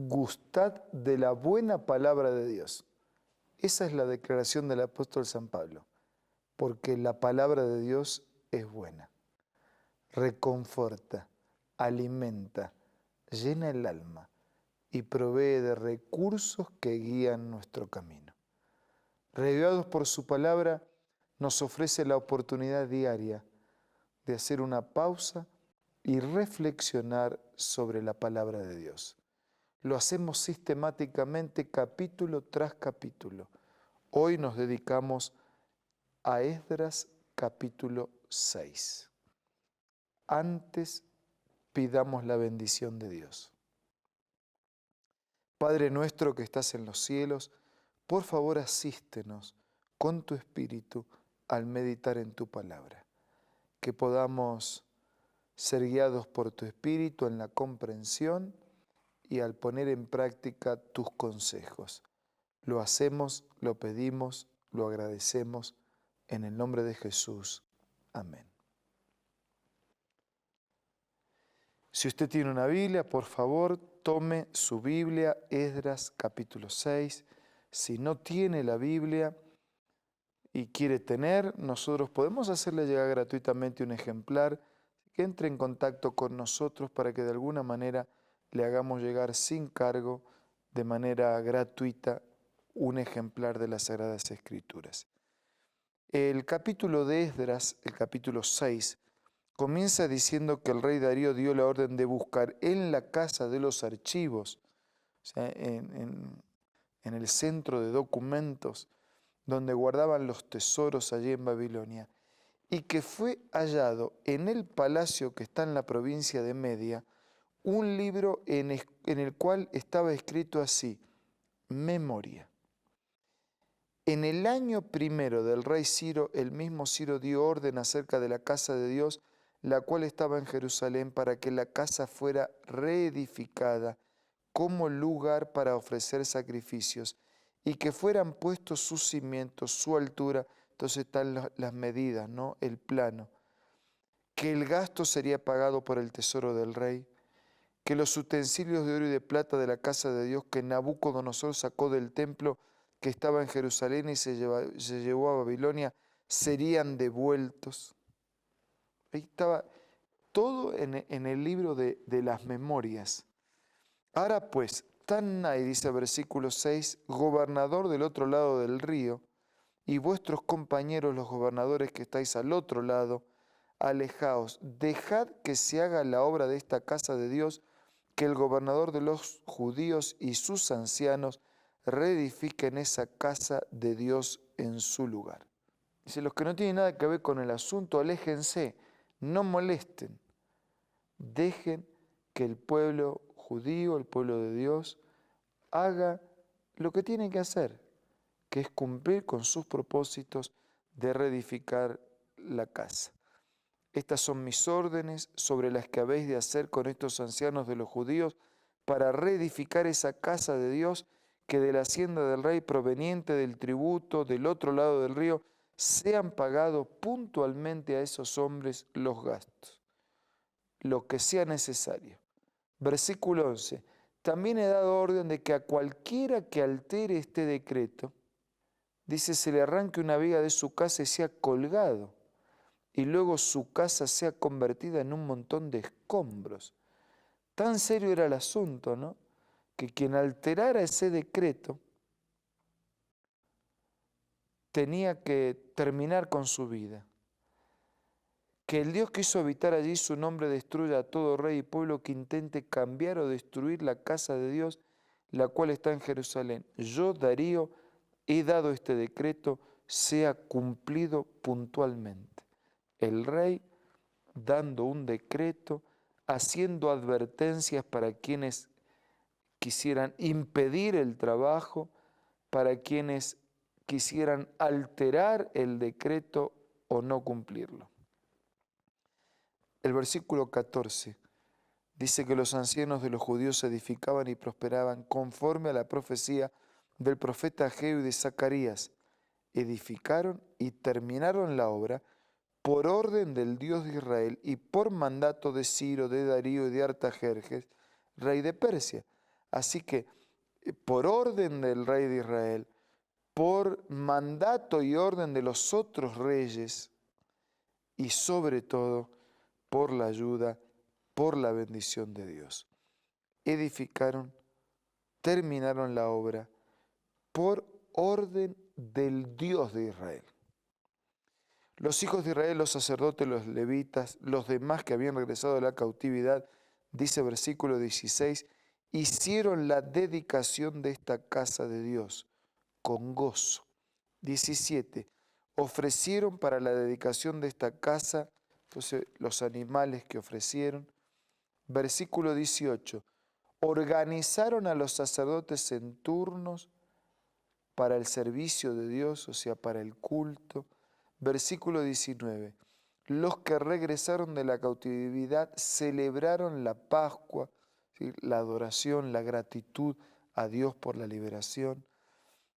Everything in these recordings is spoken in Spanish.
gustad de la buena palabra de Dios. Esa es la declaración del apóstol San Pablo, porque la palabra de Dios es buena, reconforta, alimenta, llena el alma y provee de recursos que guían nuestro camino. Reavivados por su palabra, nos ofrece la oportunidad diaria de hacer una pausa y reflexionar sobre la palabra de Dios. Lo hacemos sistemáticamente capítulo tras capítulo. Hoy nos dedicamos a Esdras capítulo 6. Antes pidamos la bendición de Dios. Padre nuestro que estás en los cielos, por favor asístenos con tu Espíritu al meditar en tu palabra. Que podamos ser guiados por tu Espíritu en la comprensión y al poner en práctica tus consejos. Lo hacemos, lo pedimos, lo agradecemos en el nombre de Jesús. Amén. Si usted tiene una Biblia, por favor, tome su Biblia, Esdras capítulo 6. Si no tiene la Biblia y quiere tener, nosotros podemos hacerle llegar gratuitamente un ejemplar, que entre en contacto con nosotros para que de alguna manera le hagamos llegar sin cargo, de manera gratuita, un ejemplar de las Sagradas Escrituras. El capítulo de Esdras, el capítulo 6, comienza diciendo que el rey Darío dio la orden de buscar en la casa de los archivos, o sea, en el centro de documentos donde guardaban los tesoros allí en Babilonia, y que fue hallado en el palacio que está en la provincia de Media, un libro en el cual estaba escrito así: Memoria. En el año primero del rey Ciro, el mismo Ciro dio orden acerca de la casa de Dios, la cual estaba en Jerusalén, para que la casa fuera reedificada como lugar para ofrecer sacrificios, y que fueran puestos sus cimientos, su altura. Entonces están las medidas, ¿no? El plano. Que el gasto sería pagado por el tesoro del rey, que los utensilios de oro y de plata de la casa de Dios que Nabucodonosor sacó del templo que estaba en Jerusalén y se llevó a Babilonia serían devueltos. Ahí estaba todo en el libro de las memorias. Ahora pues, Tannai, dice el versículo 6, gobernador del otro lado del río, y vuestros compañeros los gobernadores que estáis al otro lado, alejaos, dejad que se haga la obra de esta casa de Dios, que el gobernador de los judíos y sus ancianos reedifiquen esa casa de Dios en su lugar. Dice, los que no tienen nada que ver con el asunto, aléjense, no molesten, dejen que el pueblo judío, el pueblo de Dios, haga lo que tiene que hacer, que es cumplir con sus propósitos de reedificar la casa. Estas son mis órdenes sobre las que habéis de hacer con estos ancianos de los judíos para reedificar esa casa de Dios, que de la hacienda del rey proveniente del tributo del otro lado del río sean pagados puntualmente a esos hombres los gastos, lo que sea necesario. Versículo 11. También he dado orden de que a cualquiera que altere este decreto, dice, se le arranque una viga de su casa y sea colgado, y luego su casa sea convertida en un montón de escombros. Tan serio era el asunto, ¿no? Que quien alterara ese decreto tenía que terminar con su vida. Que el Dios que hizo habitar allí su nombre destruya a todo rey y pueblo que intente cambiar o destruir la casa de Dios, la cual está en Jerusalén. Yo, Darío, he dado este decreto, sea cumplido puntualmente. El rey dando un decreto, haciendo advertencias para quienes quisieran impedir el trabajo, para quienes quisieran alterar el decreto o no cumplirlo. El versículo 14 dice que los ancianos de los judíos se edificaban y prosperaban conforme a la profecía del profeta Ageo y de Zacarías. Edificaron y terminaron la obra por orden del Dios de Israel y por mandato de Ciro, de Darío y de Artajerjes, rey de Persia. Así que por orden del rey de Israel, por mandato y orden de los otros reyes, y sobre todo por la ayuda, por la bendición de Dios. Edificaron, terminaron la obra por orden del Dios de Israel. Los hijos de Israel, los sacerdotes, los levitas, los demás que habían regresado de la cautividad, dice versículo 16, hicieron la dedicación de esta casa de Dios con gozo. 17, ofrecieron para la dedicación de esta casa, entonces los animales que ofrecieron. Versículo 18, organizaron a los sacerdotes en turnos para el servicio de Dios, o sea, para el culto. Versículo 19, los que regresaron de la cautividad celebraron la Pascua, ¿sí?, la adoración, la gratitud a Dios por la liberación.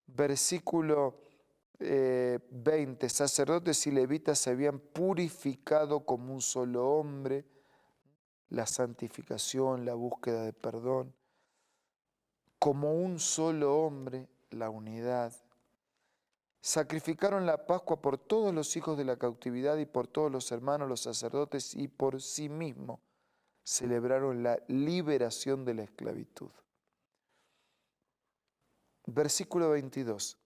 Versículo 20, sacerdotes y levitas se habían purificado como un solo hombre, la santificación, la búsqueda de perdón, como un solo hombre, la unidad. Sacrificaron la Pascua por todos los hijos de la cautividad y por todos los hermanos, los sacerdotes, y por sí mismos celebraron la liberación de la esclavitud. Versículo 22.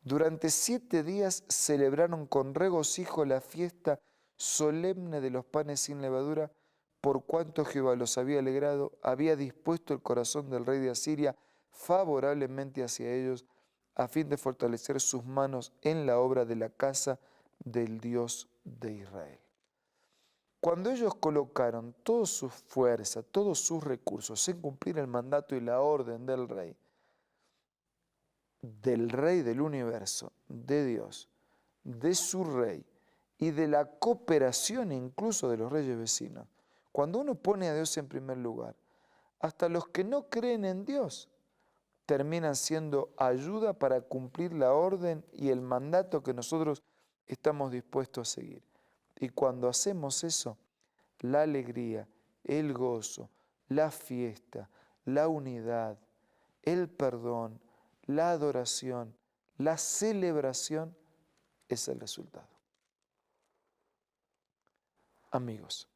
Durante 7 días celebraron con regocijo la fiesta solemne de los panes sin levadura, por cuanto Jehová los había alegrado, había dispuesto el corazón del rey de Asiria favorablemente hacia ellos, a fin de fortalecer sus manos en la obra de la casa del Dios de Israel. Cuando ellos colocaron toda su fuerza, todos sus recursos en cumplir el mandato y la orden del rey del universo, de Dios, de su rey y de la cooperación incluso de los reyes vecinos, cuando uno pone a Dios en primer lugar, hasta los que no creen en Dios terminan siendo ayuda para cumplir la orden y el mandato que nosotros estamos dispuestos a seguir. Y cuando hacemos eso, la alegría, el gozo, la fiesta, la unidad, el perdón, la adoración, la celebración es el resultado. Amigos,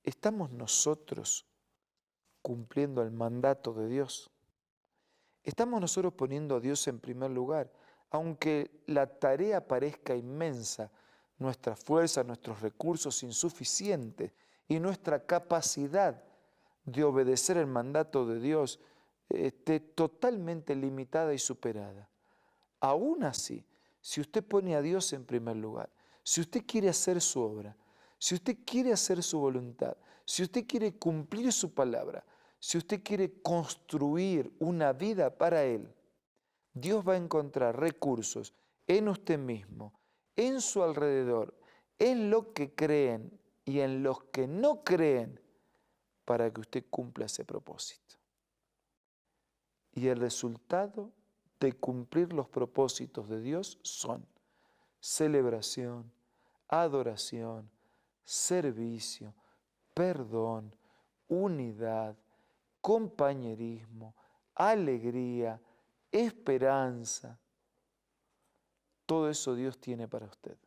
¿estamos nosotros cumpliendo el mandato de Dios? ¿Estamos nosotros poniendo a Dios en primer lugar? Aunque la tarea parezca inmensa, nuestra fuerza, nuestros recursos insuficientes y nuestra capacidad de obedecer el mandato de Dios esté totalmente limitada y superada. Aún así, si usted pone a Dios en primer lugar, si usted quiere hacer su obra, si usted quiere hacer su voluntad, si usted quiere cumplir su palabra, si usted quiere construir una vida para Él, Dios va a encontrar recursos en usted mismo, en su alrededor, en lo que creen y en los que no creen, para que usted cumpla ese propósito. Y el resultado de cumplir los propósitos de Dios son celebración, adoración, servicio, perdón, unidad, compañerismo, alegría, esperanza. Todo eso Dios tiene para usted.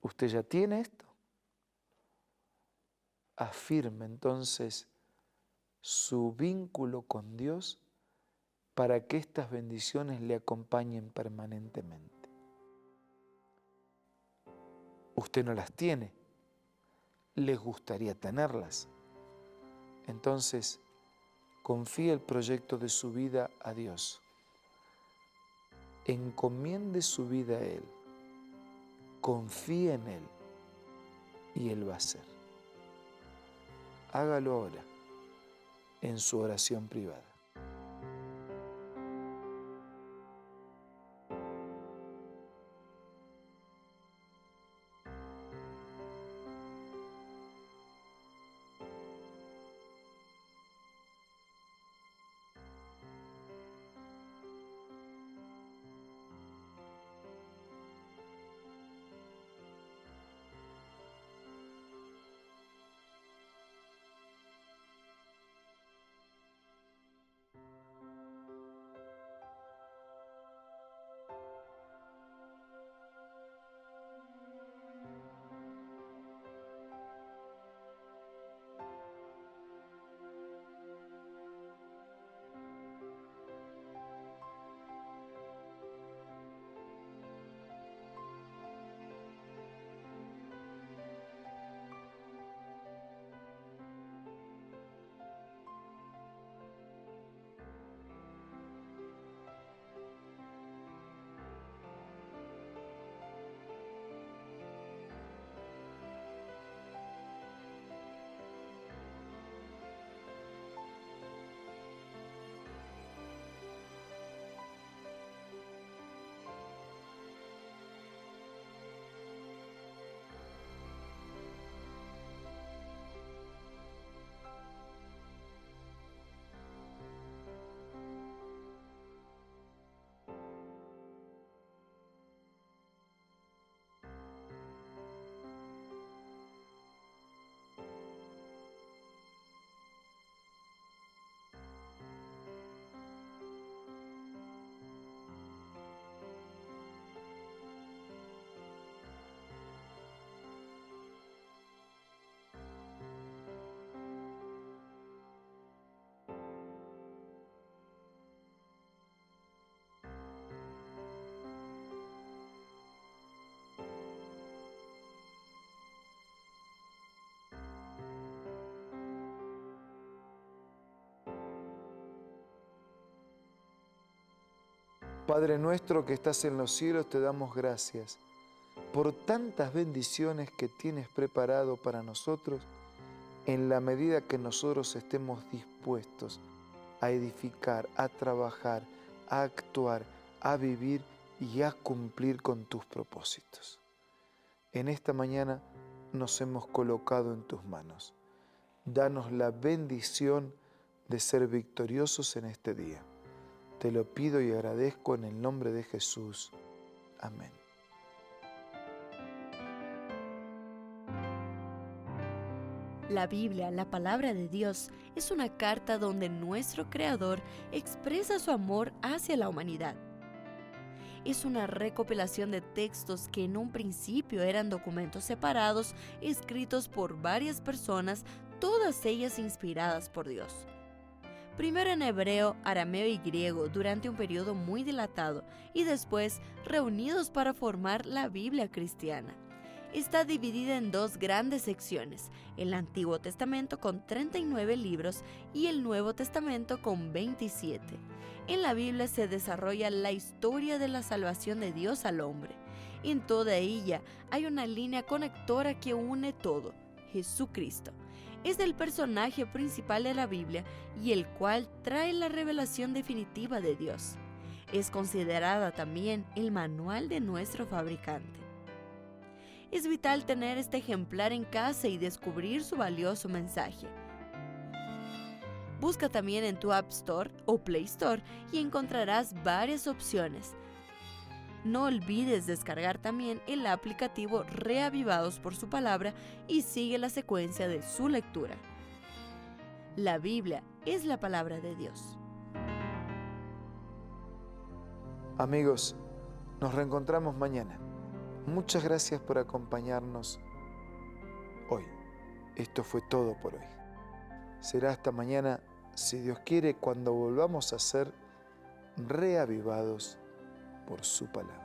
¿Usted ya tiene esto? Afirme entonces su vínculo con Dios para que estas bendiciones le acompañen permanentemente. Usted no las tiene, les gustaría tenerlas. Entonces, confíe el proyecto de su vida a Dios. Encomiende su vida a Él. Confíe en Él y Él va a hacer. Hágalo ahora en su oración privada. Padre nuestro que estás en los cielos, te damos gracias por tantas bendiciones que tienes preparado para nosotros en la medida que nosotros estemos dispuestos a edificar, a trabajar, a actuar, a vivir y a cumplir con tus propósitos. En esta mañana nos hemos colocado en tus manos. Danos la bendición de ser victoriosos en este día. Te lo pido y agradezco en el nombre de Jesús. Amén. La Biblia, la palabra de Dios, es una carta donde nuestro Creador expresa su amor hacia la humanidad. Es una recopilación de textos que en un principio eran documentos separados, escritos por varias personas, todas ellas inspiradas por Dios. Primero en hebreo, arameo y griego durante un periodo muy dilatado y después reunidos para formar la Biblia cristiana. Está dividida en dos grandes secciones, el Antiguo Testamento con 39 libros y el Nuevo Testamento con 27. En la Biblia se desarrolla la historia de la salvación de Dios al hombre. En toda ella hay una línea conectora que une todo, Jesucristo. Es el personaje principal de la Biblia y el cual trae la revelación definitiva de Dios. Es considerada también el manual de nuestro fabricante. Es vital tener este ejemplar en casa y descubrir su valioso mensaje. Busca también en tu App Store o Play Store y encontrarás varias opciones. No olvides descargar también el aplicativo Reavivados por su palabra y sigue la secuencia de su lectura. La Biblia es la palabra de Dios. Amigos, nos reencontramos mañana. Muchas gracias por acompañarnos hoy. Esto fue todo por hoy. Será hasta mañana, si Dios quiere, cuando volvamos a ser reavivados por su palabra.